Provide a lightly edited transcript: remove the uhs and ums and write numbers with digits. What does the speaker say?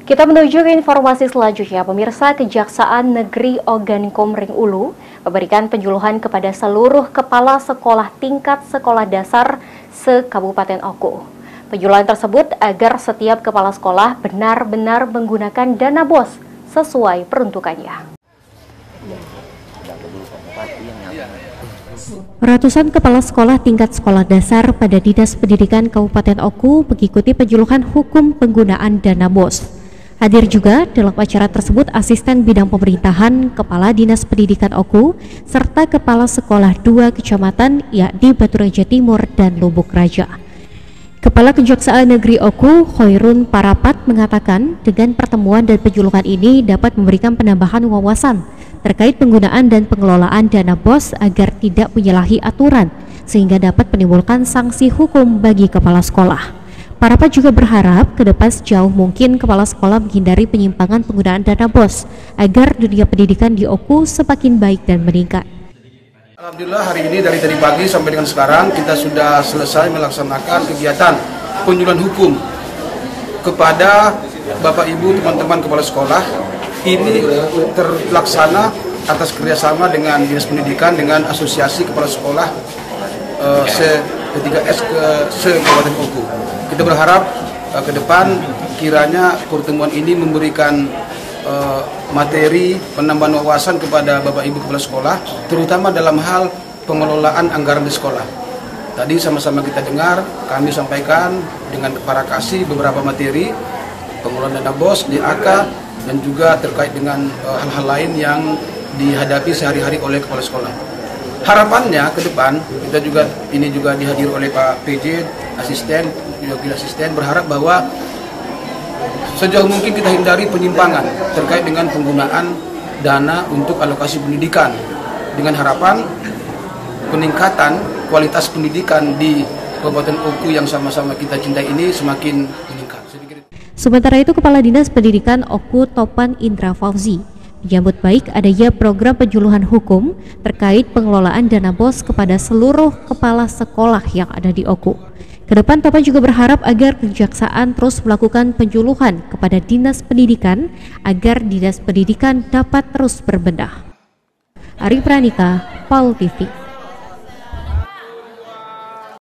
Kita menuju ke informasi selanjutnya. Pemirsa, Kejaksaan Negeri Ogan Komering Ulu memberikan penyuluhan kepada seluruh kepala sekolah tingkat sekolah dasar se-Kabupaten Oku. Penyuluhan tersebut agar setiap kepala sekolah benar-benar menggunakan dana BOS sesuai peruntukannya. Ratusan kepala sekolah tingkat sekolah dasar pada Dinas Pendidikan Kabupaten Oku mengikuti penyuluhan hukum penggunaan dana BOS. Hadir juga dalam acara tersebut Asisten Bidang Pemerintahan Kepala Dinas Pendidikan Oku serta Kepala Sekolah 2 Kecamatan yakni Baturaja Timur dan Lubuk Raja. Kepala Kejaksaan Negeri Oku, Khairun Parapat, mengatakan dengan pertemuan dan penyuluhan ini dapat memberikan penambahan wawasan terkait penggunaan dan pengelolaan dana BOS agar tidak menyalahi aturan sehingga dapat menimbulkan sanksi hukum bagi kepala sekolah. Parapat juga berharap ke depan sejauh mungkin kepala sekolah menghindari penyimpangan penggunaan dana BOS agar dunia pendidikan di Oku semakin baik dan meningkat. Alhamdulillah hari ini dari tadi pagi sampai dengan sekarang kita sudah selesai melaksanakan kegiatan penyuluhan hukum kepada Bapak Ibu teman-teman kepala sekolah. Ini terlaksana atas kerjasama dengan Dinas Pendidikan dengan Asosiasi Kepala Sekolah Se-3S se-Kabupaten Oku. Kita berharap ke depan kiranya pertemuan ini memberikan materi penambahan wawasan kepada Bapak Ibu Kepala Sekolah, terutama dalam hal pengelolaan anggaran di sekolah. Tadi sama-sama kita dengar, kami sampaikan dengan para kasih beberapa materi pengelolaan dana BOS, DAK, dan juga terkait dengan hal-hal lain yang dihadapi sehari-hari oleh kepala sekolah. Harapannya ke depan ini juga dihadiri oleh Pak PJ, asisten, wakil asisten, berharap bahwa sejauh mungkin kita hindari penyimpangan terkait dengan penggunaan dana untuk alokasi pendidikan dengan harapan peningkatan kualitas pendidikan di Kabupaten Oku yang sama-sama kita cintai ini semakin meningkat. Sementara itu, Kepala Dinas Pendidikan Oku Topan Indra Fauzi menyambut baik adanya program penyuluhan hukum terkait pengelolaan dana BOS kepada seluruh kepala sekolah yang ada di Oku. Kedepan Topan juga berharap agar Kejaksaan terus melakukan penyuluhan kepada Dinas Pendidikan agar Dinas Pendidikan dapat terus berbenah. Ari Pranika, PAL TV.